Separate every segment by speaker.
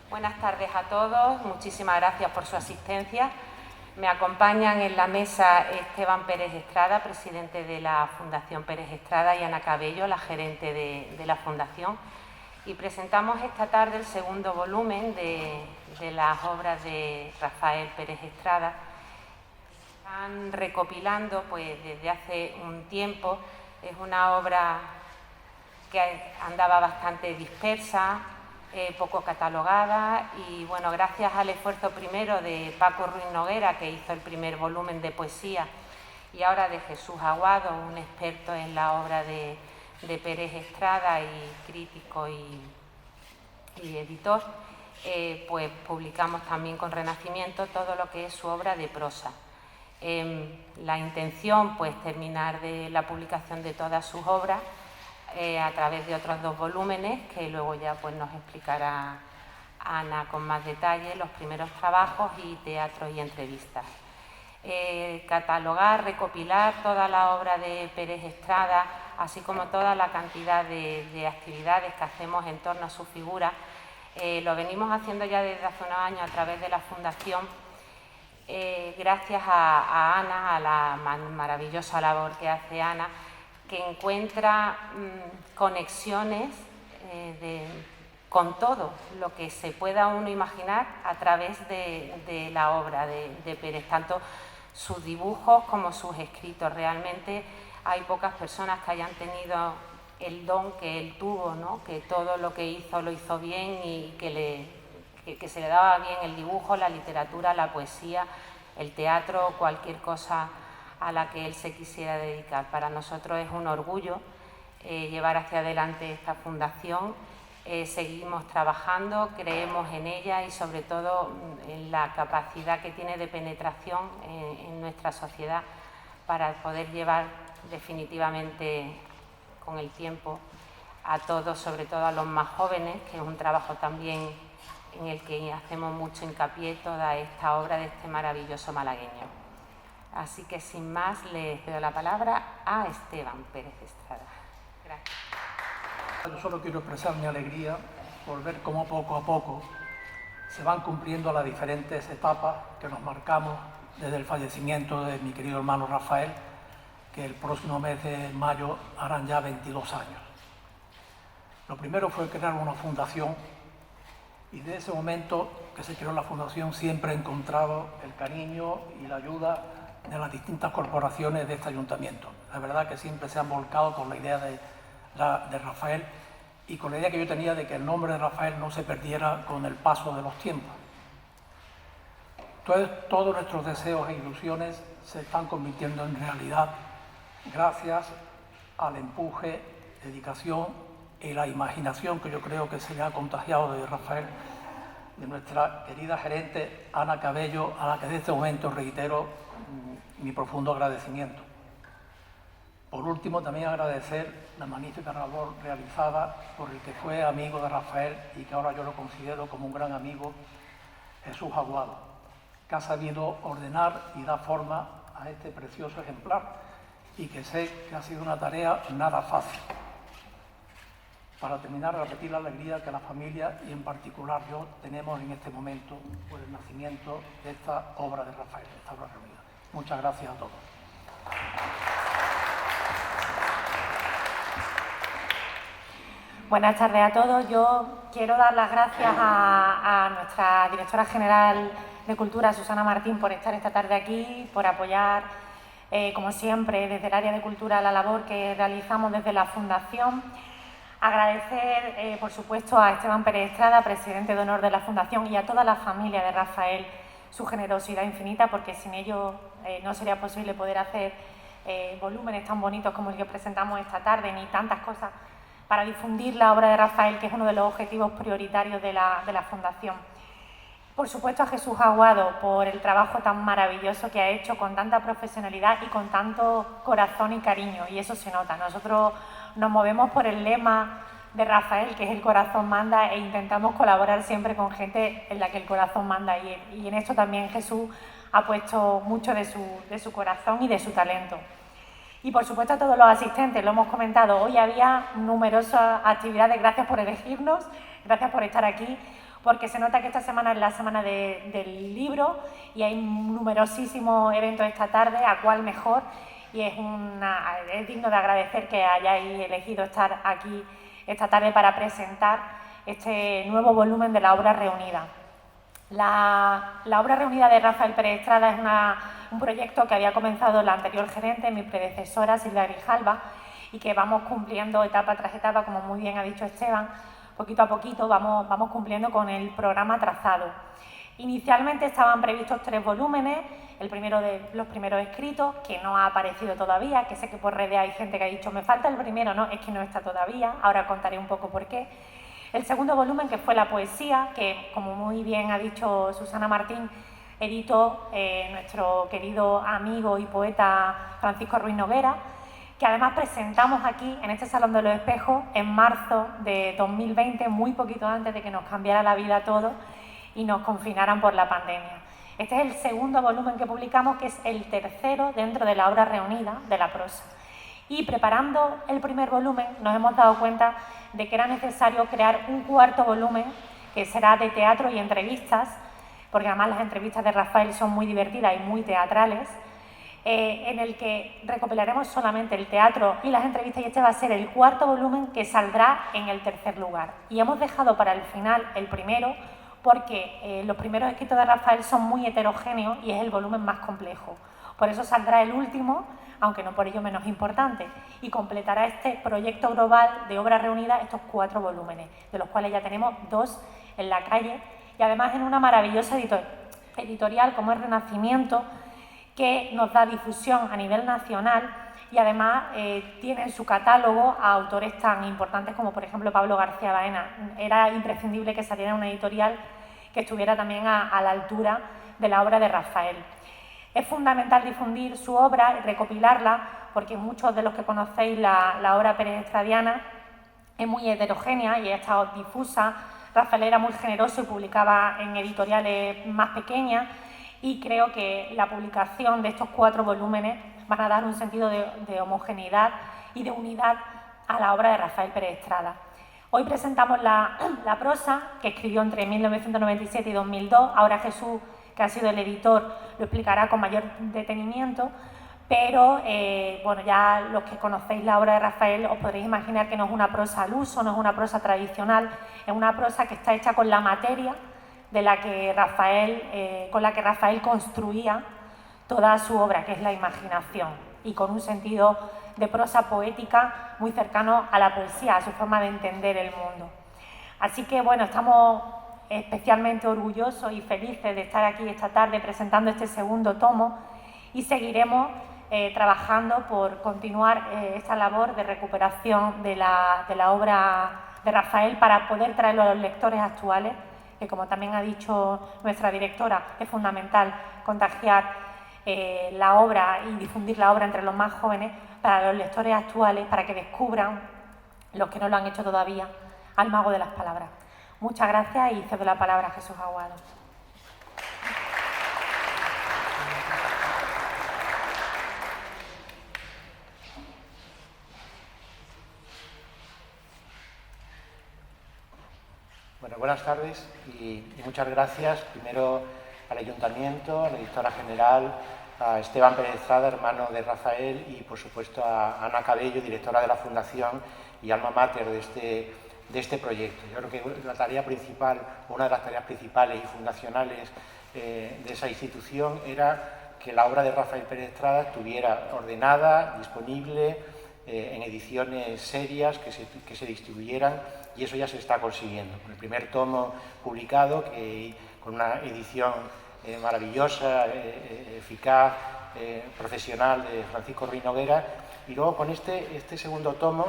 Speaker 1: Buenas tardes a todos, muchísimas gracias por su asistencia. Me acompañan en la mesa Esteban Pérez Estrada, presidente de la Fundación Pérez Estrada, y Ana Cabello, la gerente de la Fundación. Y presentamos esta tarde el segundo volumen de las obras de Rafael Pérez Estrada. Están recopilando pues, desde hace un tiempo. Es una obra que andaba bastante dispersa, poco catalogada, y bueno, gracias al esfuerzo primero de Paco Ruiz Noguera, que hizo el primer volumen de poesía, y ahora de Jesús Aguado, un experto en la obra de Pérez Estrada y crítico y editor, pues publicamos también con Renacimiento todo lo que es su obra de prosa. La intención, pues, terminar de la publicación de todas sus obras a través de otros dos volúmenes que luego ya pues nos explicará Ana con más detalle, los primeros trabajos y teatro y entrevistas. Catalogar, recopilar toda la obra de Pérez Estrada, así como toda la cantidad de actividades que hacemos en torno a su figura, lo venimos haciendo ya desde hace unos años a través de la Fundación, gracias a Ana, a la maravillosa labor que hace Ana, que encuentra conexiones con todo lo que se pueda uno imaginar a través de la obra de Pérez, tanto sus dibujos como sus escritos. Realmente hay pocas personas que hayan tenido el don que él tuvo, ¿no? Que todo lo que hizo lo hizo bien y que se le daba bien el dibujo, la literatura, la poesía, el teatro, cualquier cosa a la que él se quisiera dedicar. Para nosotros es un orgullo llevar hacia adelante esta fundación. Seguimos trabajando, creemos en ella y sobre todo en la capacidad que tiene de penetración en nuestra sociedad para poder llevar definitivamente con el tiempo a todos, sobre todo a los más jóvenes, que es un trabajo también en el que hacemos mucho hincapié toda esta obra de este maravilloso malagueño. Así que, sin más, le cedo la palabra a Esteban Pérez Estrada. Gracias.
Speaker 2: Yo solo quiero expresar mi alegría por ver cómo poco a poco se van cumpliendo las diferentes etapas que nos marcamos desde el fallecimiento de mi querido hermano Rafael, que el próximo mes de mayo harán ya 22 años. Lo primero fue crear una fundación y desde ese momento que se creó la fundación siempre he encontrado el cariño y la ayuda de las distintas corporaciones de este ayuntamiento. La verdad que siempre se han volcado con la idea de Rafael y con la idea que yo tenía de que el nombre de Rafael no se perdiera con el paso de los tiempos. Todos nuestros deseos e ilusiones se están convirtiendo en realidad gracias al empuje, dedicación y la imaginación que yo creo que se le ha contagiado de Rafael, de nuestra querida gerente Ana Cabello, a la que desde este momento reitero mi profundo agradecimiento. Por último, también agradecer la magnífica labor realizada por el que fue amigo de Rafael y que ahora yo lo considero como un gran amigo, Jesús Aguado, que ha sabido ordenar y dar forma a este precioso ejemplar y que sé que ha sido una tarea nada fácil. Para terminar, repetir la alegría que la familia y en particular yo tenemos en este momento por el nacimiento de esta obra de Rafael, esta obra reunida. Muchas gracias a todos.
Speaker 3: Buenas tardes a todos. Yo quiero dar las gracias a nuestra directora general de Cultura, Susana Martín, por estar esta tarde aquí, por apoyar, como siempre, desde el área de Cultura la labor que realizamos desde la Fundación. Agradecer, por supuesto, a Esteban Pérez Estrada, presidente de honor de la Fundación, y a toda la familia de Rafael su generosidad infinita, porque sin ello no sería posible poder hacer volúmenes tan bonitos como el que presentamos esta tarde, ni tantas cosas para difundir la obra de Rafael, que es uno de los objetivos prioritarios de la Fundación. Por supuesto, a Jesús Aguado por el trabajo tan maravilloso que ha hecho, con tanta profesionalidad y con tanto corazón y cariño, y eso se nota. Nosotros nos movemos por el lema de Rafael, que es el corazón manda, e intentamos colaborar siempre con gente en la que el corazón manda, y en esto también Jesús ha puesto mucho de su corazón y de su talento. Y por supuesto a todos los asistentes, lo hemos comentado, hoy había numerosas actividades, gracias por elegirnos, gracias por estar aquí, porque se nota que esta semana es la semana del libro y hay numerosísimos eventos esta tarde, a cuál mejor, y es digno de agradecer que hayáis elegido estar aquí esta tarde para presentar este nuevo volumen de la obra reunida. La obra reunida de Rafael Pérez Estrada es un proyecto que había comenzado la anterior gerente, mi predecesora Silvia Grijalva, y que vamos cumpliendo etapa tras etapa, como muy bien ha dicho Esteban. Poquito a poquito vamos cumpliendo con el programa trazado. Inicialmente estaban previstos 3 volúmenes, los primeros escritos, que no ha aparecido todavía, que sé que por redes hay gente que ha dicho, me falta el primero, no, es que no está todavía, ahora contaré un poco por qué. El segundo volumen, que fue la poesía, que como muy bien ha dicho Susana Martín, editó nuestro querido amigo y poeta Francisco Ruiz Noguera, que además presentamos aquí, en este Salón de los Espejos, en marzo de 2020, muy poquito antes de que nos cambiara la vida a todos y nos confinaran por la pandemia. Este es el segundo volumen que publicamos, que es el tercero dentro de la obra reunida de la prosa. Y preparando el primer volumen nos hemos dado cuenta de que era necesario crear un cuarto volumen, que será de teatro y entrevistas, porque además las entrevistas de Rafael son muy divertidas y muy teatrales, en el que recopilaremos solamente el teatro y las entrevistas, y este va a ser el cuarto volumen que saldrá en el tercer lugar. Y hemos dejado para el final el primero, porque los primeros escritos de Rafael son muy heterogéneos y es el volumen más complejo. Por eso saldrá el último, aunque no por ello menos importante, y completará este proyecto global de obra reunida estos 4 volúmenes, de los cuales ya tenemos 2 en la calle, y además en una maravillosa editorial como es Renacimiento, que nos da difusión a nivel nacional y además tiene en su catálogo a autores tan importantes como por ejemplo Pablo García Baena. Era imprescindible que saliera una editorial que estuviera también a la altura de la obra de Rafael. Es fundamental difundir su obra y recopilarla, porque muchos de los que conocéis la obra pérez estradiana es muy heterogénea y ha estado difusa. Rafael era muy generoso y publicaba en editoriales más pequeñas, y creo que la publicación de estos 4 volúmenes van a dar un sentido de homogeneidad y de unidad a la obra de Rafael Pérez Estrada. Hoy presentamos la prosa, que escribió entre 1997 y 2002. Ahora Jesús, que ha sido el editor, lo explicará con mayor detenimiento, pero bueno, ya los que conocéis la obra de Rafael os podréis imaginar que no es una prosa al uso, no es una prosa tradicional, es una prosa que está hecha con la materia con la que Rafael construía toda su obra, que es la imaginación, y con un sentido de prosa poética muy cercano a la poesía, a su forma de entender el mundo. Así que bueno, estamos especialmente orgullosos y felices de estar aquí esta tarde presentando este segundo tomo, y seguiremos trabajando por continuar esta labor de recuperación de la obra de Rafael para poder traerlo a los lectores actuales, que como también ha dicho nuestra directora, es fundamental contagiar la obra y difundir la obra entre los más jóvenes, para los lectores actuales, para que descubran, los que no lo han hecho todavía, al mago de las palabras. Muchas gracias y cedo la palabra a Jesús Aguado.
Speaker 4: Bueno, buenas tardes y muchas gracias primero al Ayuntamiento, a la Directora General, a Esteban Pérez Estrada, hermano de Rafael, y por supuesto a Ana Cabello, directora de la Fundación y alma mater de este proyecto. Yo creo que la tarea principal, una de las tareas principales y fundacionales de esa institución era que la obra de Rafael Pérez Estrada estuviera ordenada, disponible en ediciones serias que se distribuyeran, y eso ya se está consiguiendo. Con el primer tomo publicado, con una edición maravillosa, eficaz, profesional de Francisco Ruiz Noguera, y luego con este segundo tomo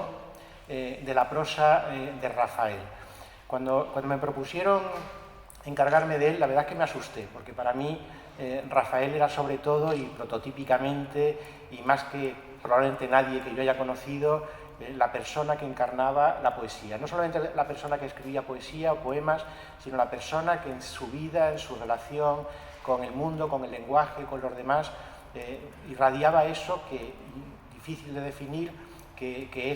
Speaker 4: de la prosa de Rafael. Cuando me propusieron encargarme de él, la verdad es que me asusté, porque para mí Rafael era sobre todo y prototípicamente, y más que probablemente nadie que yo haya conocido, la persona que encarnaba la poesía. No solamente la persona que escribía poesía o poemas, sino la persona que en su vida, en su relación con el mundo, con el lenguaje, con los demás, irradiaba eso que difícil de definir, que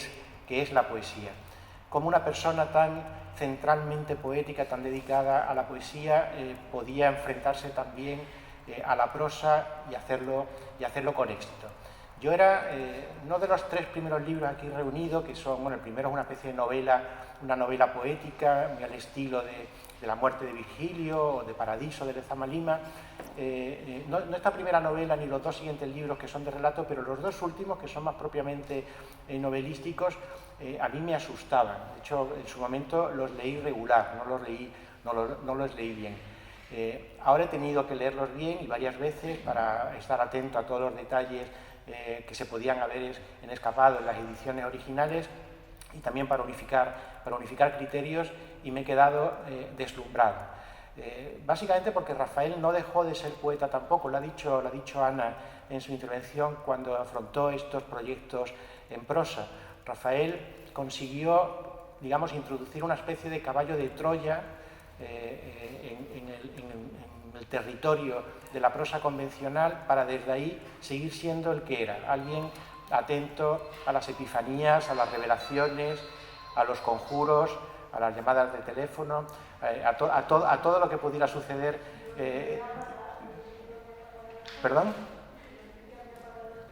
Speaker 4: es la poesía. Como una persona tan centralmente poética, tan dedicada a la poesía, podía enfrentarse también a la prosa y hacerlo con éxito. Yo era, no de los 3 primeros libros aquí reunidos, que son, bueno, el primero es una especie de novela, una novela poética, muy al estilo de La muerte de Virgilio o de Paradiso de Lezama Lima. No esta primera novela ni los 2 siguientes libros que son de relato, pero los 2 últimos, que son más propiamente novelísticos, a mí me asustaban. De hecho, en su momento los leí regular, no los leí bien. Ahora he tenido que leerlos bien y varias veces para estar atento a todos los detalles que se podían haber escapado en las ediciones originales, y también para unificar criterios, y me he quedado deslumbrado. Básicamente porque Rafael no dejó de ser poeta tampoco, lo ha dicho Ana en su intervención cuando afrontó estos proyectos en prosa. Rafael consiguió, digamos, introducir una especie de caballo de Troya en el territorio de la prosa convencional, para desde ahí seguir siendo el que era, alguien atento a las epifanías, a las revelaciones, a los conjuros, a las llamadas de teléfono, a todo lo que pudiera suceder. ¿Perdón?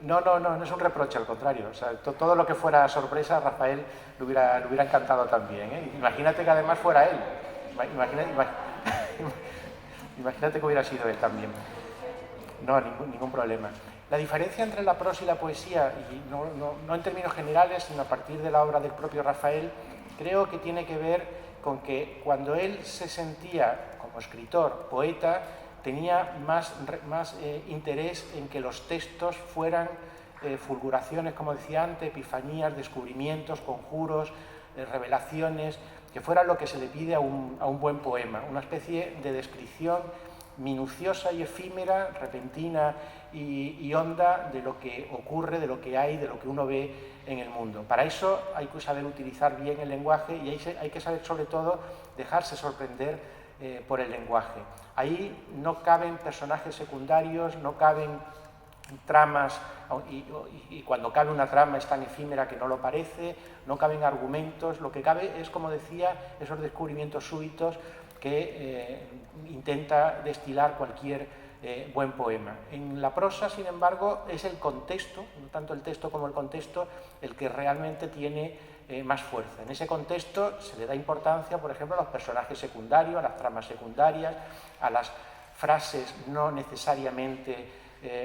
Speaker 4: No es un reproche, al contrario. O sea, todo lo que fuera sorpresa, a Rafael le hubiera encantado también, ¿eh? Imagínate que además fuera él. Imagínate que hubiera sido él también. No, ningún problema. La diferencia entre la prosa y la poesía, y no en términos generales, sino a partir de la obra del propio Rafael, creo que tiene que ver con que cuando él se sentía como escritor, poeta, tenía más interés en que los textos fueran fulguraciones, como decía antes, epifanías, descubrimientos, conjuros, revelaciones, que fuera lo que se le pide a un buen poema, una especie de descripción minuciosa y efímera, repentina y honda de lo que ocurre, de lo que hay, de lo que uno ve en el mundo. Para eso hay que saber utilizar bien el lenguaje, y hay que saber, sobre todo, dejarse sorprender por el lenguaje. Ahí no caben personajes secundarios, no caben tramas, y cuando cabe una trama es tan efímera que no lo parece, no caben argumentos, lo que cabe es, como decía, esos descubrimientos súbitos que intenta destilar cualquier buen poema. En la prosa, sin embargo, es el contexto, no tanto el texto como el contexto, el que realmente tiene más fuerza. En ese contexto se le da importancia, por ejemplo, a los personajes secundarios, a las tramas secundarias, a las frases no necesariamente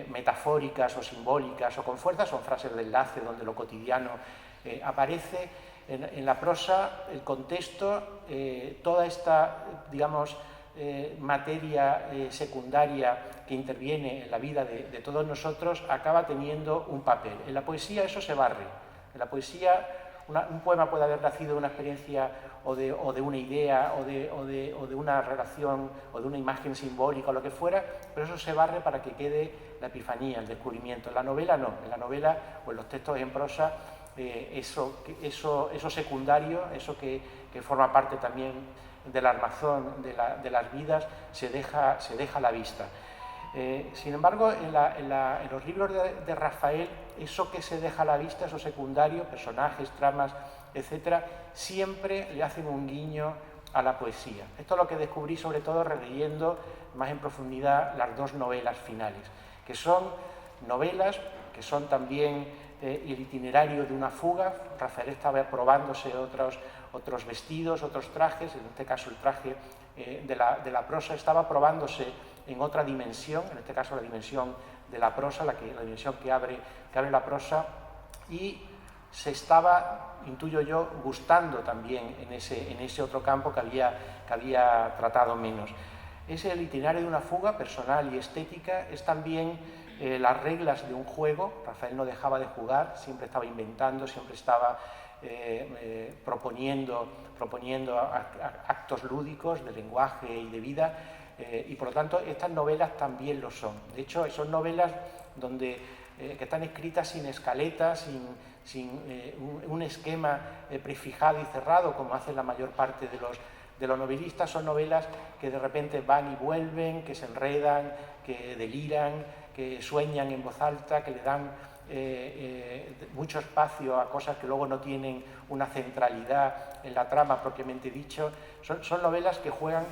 Speaker 4: metafóricas o simbólicas o con fuerza, son frases de enlace donde lo cotidiano aparece. En la prosa, el contexto, toda esta, digamos, materia secundaria que interviene en la vida de todos nosotros, acaba teniendo un papel. En la poesía eso se barre. En la poesía un poema puede haber nacido de una experiencia o de una idea o de una relación o de una imagen simbólica o lo que fuera, pero eso se barre para que quede la epifanía, el descubrimiento. En la novela no, en la novela o en los textos en prosa, eso secundario, eso que forma parte también del armazón de las vidas, se deja a la vista. Sin embargo, en los libros de Rafael, eso que se deja a la vista, eso secundario, personajes, tramas, etcétera, siempre le hacen un guiño a la poesía. Esto es lo que descubrí, sobre todo releyendo más en profundidad las 2 novelas finales, que son novelas que son también el itinerario de una fuga. Rafael estaba probándose otros vestidos, otros trajes, en este caso el traje de la prosa estaba probándose en otra dimensión, en este caso la dimensión de la prosa, la dimensión que abre la prosa, y se estaba, intuyo yo, gustando también en ese otro campo que había tratado menos. Es el itinerario de una fuga personal y estética, es también las reglas de un juego. Rafael no dejaba de jugar, siempre estaba inventando, siempre estaba proponiendo actos lúdicos de lenguaje y de vida, y por lo tanto estas novelas también lo son. De hecho, son novelas que están escritas sin escaleta, sin un esquema prefijado y cerrado, como hacen la mayor parte de los novelistas. Son novelas que de repente van y vuelven, que se enredan, que deliran, que sueñan en voz alta, que le dan mucho espacio a cosas que luego no tienen una centralidad en la trama propiamente dicho. Son novelas que juegan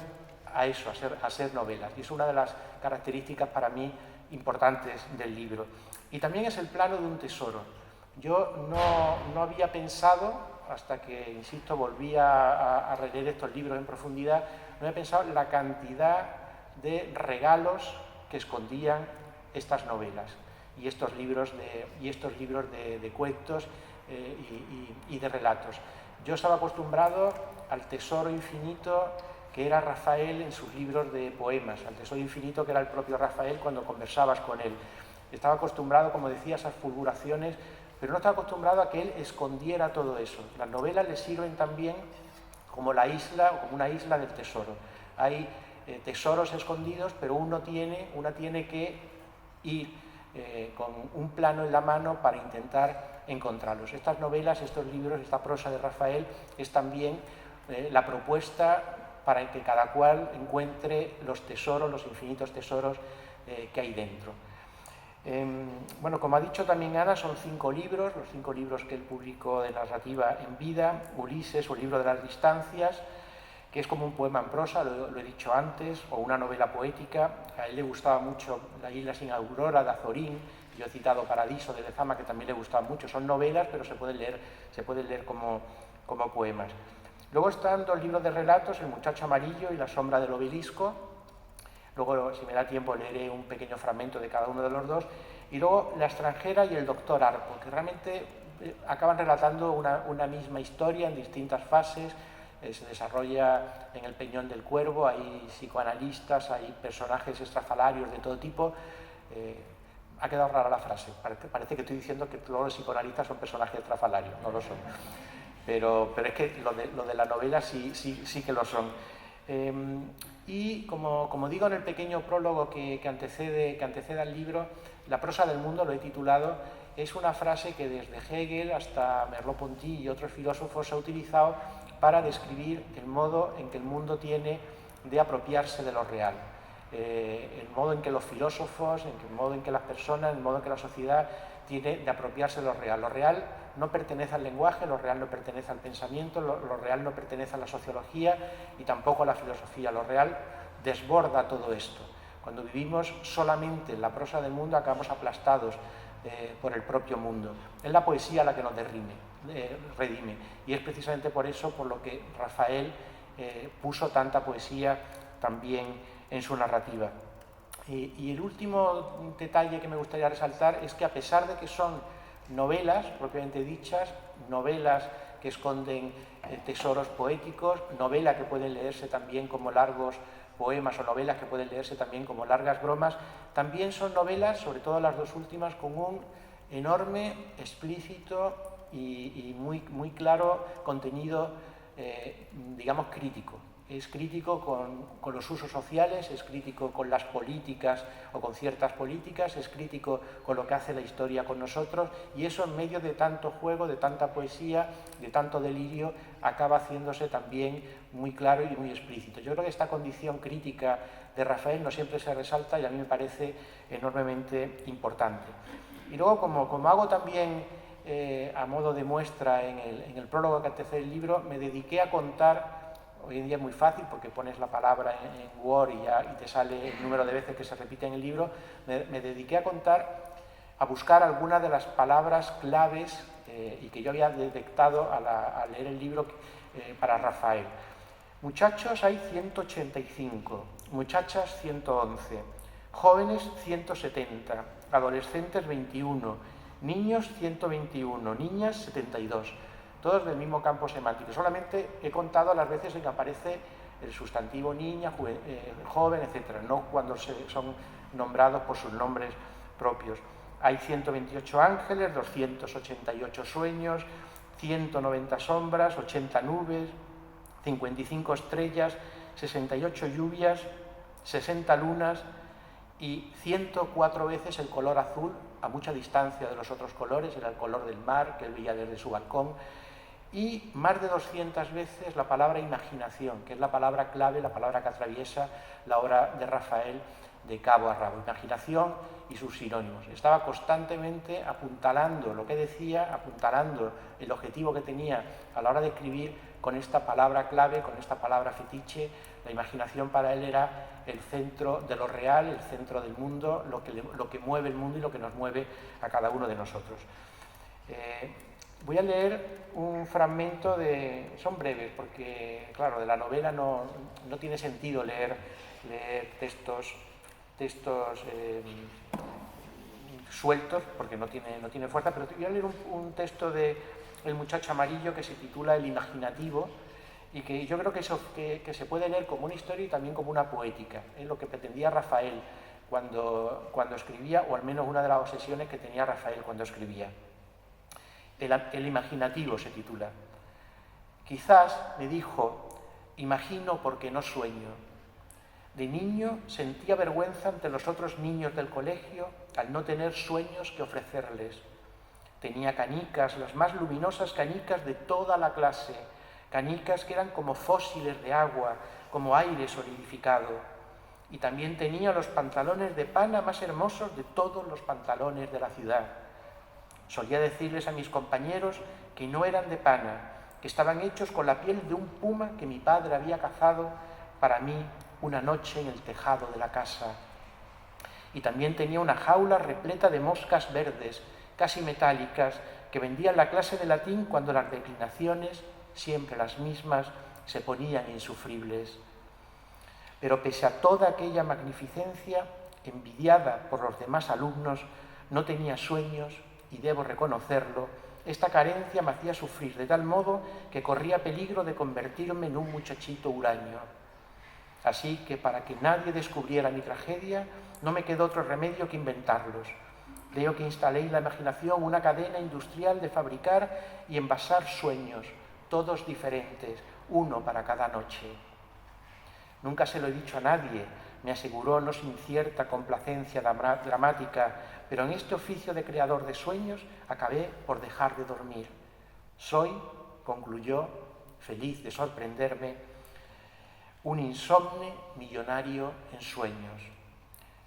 Speaker 4: a eso, a ser novelas, y es una de las características para mí importantes del libro. Y también es el plano de un tesoro. Yo no había pensado, hasta que, insisto, volví a releer estos libros en profundidad, no había pensado la cantidad de regalos que escondían estas novelas y estos libros de cuentos y de relatos. Yo estaba acostumbrado al tesoro infinito que era Rafael en sus libros de poemas, al tesoro infinito que era el propio Rafael cuando conversabas con él. Estaba acostumbrado, como decía, a esas fulguraciones, pero no estaba acostumbrado a que él escondiera todo eso. Las novelas le sirven también como la isla, o como una isla del tesoro. Hay tesoros escondidos, pero una tiene que ir con un plano en la mano para intentar encontrarlos. Estas novelas, estos libros, esta prosa de Rafael es también la propuesta para que cada cual encuentre los tesoros, los infinitos tesoros que hay dentro. Bueno, como ha dicho también Ana, son 5 libros, los 5 libros que él publicó de narrativa en vida. Ulises, o el libro de las distancias, que es como un poema en prosa, lo he dicho antes, o una novela poética. A él le gustaba mucho La isla sin aurora, de Azorín. Yo he citado Paradiso, de Lezama, que también le gustaba mucho. Son novelas, pero se pueden leer como poemas. Luego están 2 libros de relatos, El muchacho amarillo y La sombra del obelisco. Luego, si me da tiempo, leeré un pequeño fragmento de cada uno de los 2. Y luego La extranjera y El doctor Arpo, que realmente acaban relatando una misma historia en distintas fases. Se desarrolla en el Peñón del Cuervo, hay psicoanalistas, hay personajes estrafalarios de todo tipo. Ha quedado rara la frase, parece que estoy diciendo que todos los psicoanalistas son personajes estrafalarios, no lo son. Pero es que lo de la novela sí que lo son. Y como digo en el pequeño prólogo que antecede al libro, La prosa del mundo, lo he titulado, es una frase que desde Hegel hasta Merleau-Ponty y otros filósofos se ha utilizado para describir el modo en que el mundo tiene de apropiarse de lo real. El modo en que los filósofos, el modo en que las personas, el modo en que la sociedad tiene de apropiarse de lo real. Lo real no pertenece al lenguaje, lo real no pertenece al pensamiento, lo real no pertenece a la sociología y tampoco a la filosofía. Lo real desborda todo esto. Cuando vivimos solamente en la prosa del mundo, acabamos aplastados por el propio mundo. Es la poesía la que nos redime. Y es precisamente por eso por lo que Rafael puso tanta poesía también en su narrativa. Y el último detalle que me gustaría resaltar es que, a pesar de que son novelas propiamente dichas, novelas que esconden tesoros poéticos, novelas que pueden leerse también como largos poemas o novelas que pueden leerse también como largas bromas, también son novelas, sobre todo las 2 últimas, con un enorme, explícito y muy claro contenido, digamos, crítico. Es crítico con los usos sociales, es crítico con las políticas o con ciertas políticas, es crítico con lo que hace la historia con nosotros, y eso, en medio de tanto juego, de tanta poesía, de tanto delirio, acaba haciéndose también muy claro y muy explícito. Yo creo que esta condición crítica de Rafael no siempre se resalta y a mí me parece enormemente importante. Y luego, como hago también a modo de muestra en el prólogo que antecede el libro, me dediqué a contar. Hoy en día es muy fácil porque pones la palabra en Word y te sale el número de veces que se repite en el libro. Me dediqué a buscar algunas de las palabras claves y que yo había detectado al leer el libro para Rafael. Muchachos hay 185, muchachas 111, jóvenes 170, adolescentes 21, niños 121, niñas 72, todos del mismo campo semántico. Solamente he contado las veces en que aparece el sustantivo niña, joven, etc., no cuando son nombrados por sus nombres propios. Hay 128 ángeles, 288 sueños, 190 sombras, 80 nubes, 55 estrellas, 68 lluvias, 60 lunas y 104 veces el color azul, a mucha distancia de los otros colores, era el color del mar que él veía desde su balcón, y más de 200 veces la palabra imaginación, que es la palabra clave, la palabra que atraviesa la obra de Rafael de cabo a rabo. Imaginación y sus sinónimos. Estaba constantemente apuntalando lo que decía, apuntalando el objetivo que tenía a la hora de escribir con esta palabra clave, con esta palabra fetiche. La imaginación para él era el centro de lo real, el centro del mundo, lo que mueve el mundo y lo que nos mueve a cada uno de nosotros. Voy a leer un fragmento son breves, porque claro, de la novela no tiene sentido leer textos sueltos, porque no tiene fuerza, pero voy a leer un texto de El muchacho amarillo que se titula El imaginativo, y que yo creo que se puede leer como una historia y también como una poética. Es lo que pretendía Rafael cuando escribía, o al menos una de las obsesiones que tenía Rafael cuando escribía. El imaginativo se titula. Quizás, me dijo, imagino porque no sueño. De niño sentía vergüenza ante los otros niños del colegio al no tener sueños que ofrecerles. Tenía canicas, las más luminosas canicas de toda la clase, canicas que eran como fósiles de agua, como aire solidificado. Y también tenía los pantalones de pana más hermosos de todos los pantalones de la ciudad. Solía decirles a mis compañeros que no eran de pana, que estaban hechos con la piel de un puma que mi padre había cazado para mí una noche en el tejado de la casa. Y también tenía una jaula repleta de moscas verdes, casi metálicas, que vendía en la clase de latín cuando las declinaciones, siempre las mismas, se ponían insufribles. Pero pese a toda aquella magnificencia, envidiada por los demás alumnos, no tenía sueños y debo reconocerlo, esta carencia me hacía sufrir de tal modo que corría peligro de convertirme en un muchachito huraño. Así que para que nadie descubriera mi tragedia, no me quedó otro remedio que inventarlos. Creo que instalé en la imaginación una cadena industrial de fabricar y envasar sueños, todos diferentes, uno para cada noche. Nunca se lo he dicho a nadie, me aseguró no sin cierta complacencia dramática, pero en este oficio de creador de sueños acabé por dejar de dormir. Soy, concluyó, feliz de sorprenderme, un insomne millonario en sueños.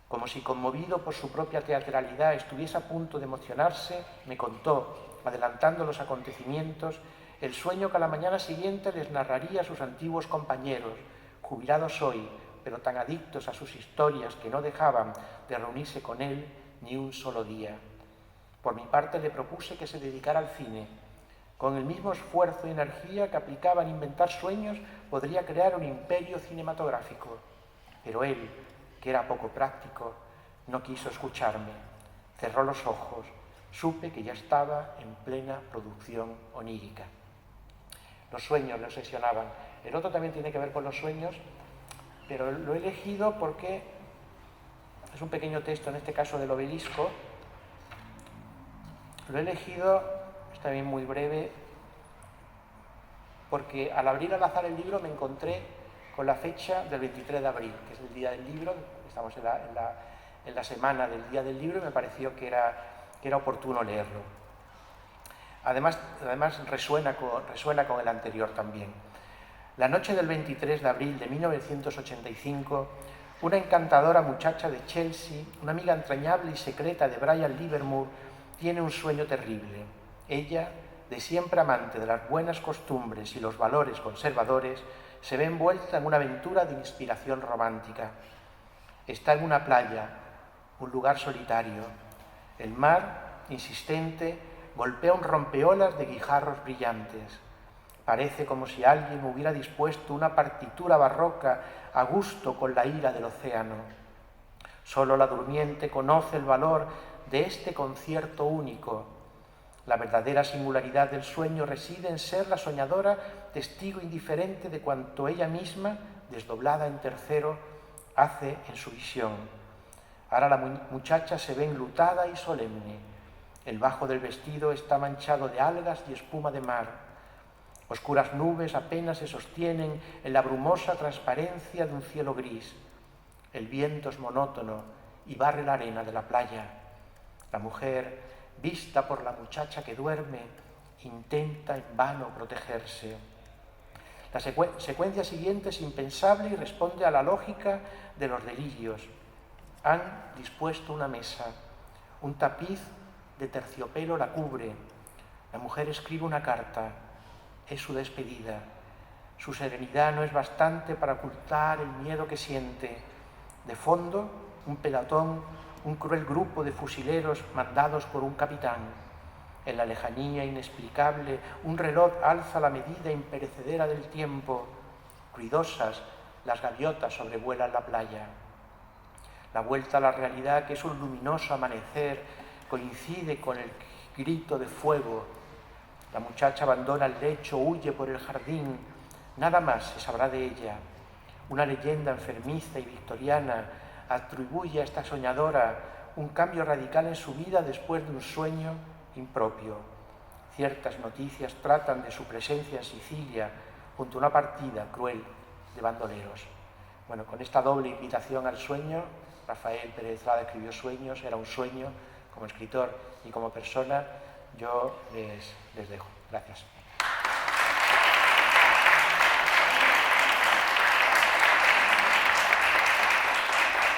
Speaker 4: Como si conmovido por su propia teatralidad estuviese a punto de emocionarse, me contó, adelantando los acontecimientos, el sueño que a la mañana siguiente les narraría a sus antiguos compañeros, jubilados hoy, pero tan adictos a sus historias que no dejaban de reunirse con él ni un solo día. Por mi parte le propuse que se dedicara al cine. Con el mismo esfuerzo y energía que aplicaba en inventar sueños, podría crear un imperio cinematográfico. Pero él, que era poco práctico, no quiso escucharme. Cerró los ojos. Supe que ya estaba en plena producción onírica. Los sueños le obsesionaban. El otro también tiene que ver con los sueños, pero lo he elegido porque es un pequeño texto, en este caso del Obelisco. Lo he elegido, es también muy breve, porque al abrir al azar el libro me encontré con la fecha del 23 de abril, que es el Día del Libro. Estamos en la semana del Día del Libro y me pareció que era oportuno leerlo. Además resuena con el anterior también. La noche del 23 de abril de 1985, una encantadora muchacha de Chelsea, una amiga entrañable y secreta de Brian Livermore, tiene un sueño terrible. Ella, de siempre amante de las buenas costumbres y los valores conservadores, se ve envuelta en una aventura de inspiración romántica. Está en una playa, un lugar solitario. El mar, insistente, golpea un rompeolas de guijarros brillantes. Parece como si alguien hubiera dispuesto una partitura barroca a gusto con la ira del océano. Solo la durmiente conoce el valor de este concierto único. La verdadera singularidad del sueño reside en ser la soñadora testigo indiferente de cuanto ella misma, desdoblada en tercero, hace en su visión. Ahora la muchacha se ve enlutada y solemne. El bajo del vestido está manchado de algas y espuma de mar. Oscuras nubes apenas se sostienen en la brumosa transparencia de un cielo gris. El viento es monótono y barre la arena de la playa. La mujer, vista por la muchacha que duerme, intenta en vano protegerse. La secuencia siguiente es impensable y responde a la lógica de los delirios. Han dispuesto una mesa, un tapiz de terciopelo la cubre. La mujer escribe una carta. Es su despedida. Su serenidad no es bastante para ocultar el miedo que siente. De fondo, un pelotón, un cruel grupo de fusileros mandados por un capitán. En la lejanía inexplicable, un reloj alza la medida imperecedera del tiempo. Ruidosas, las gaviotas sobrevuelan la playa. La vuelta a la realidad, que es un luminoso amanecer, coincide con el grito de fuego. La muchacha abandona el lecho, huye por el jardín. Nada más se sabrá de ella. Una leyenda enfermiza y victoriana atribuye a esta soñadora un cambio radical en su vida después de un sueño impropio. Ciertas noticias tratan de su presencia en Sicilia junto a una partida cruel de bandoleros. Bueno, con esta doble invitación al sueño, Rafael Pérez Estrada escribió Sueños, era un sueño como escritor y como persona. Yo les dejo. Gracias.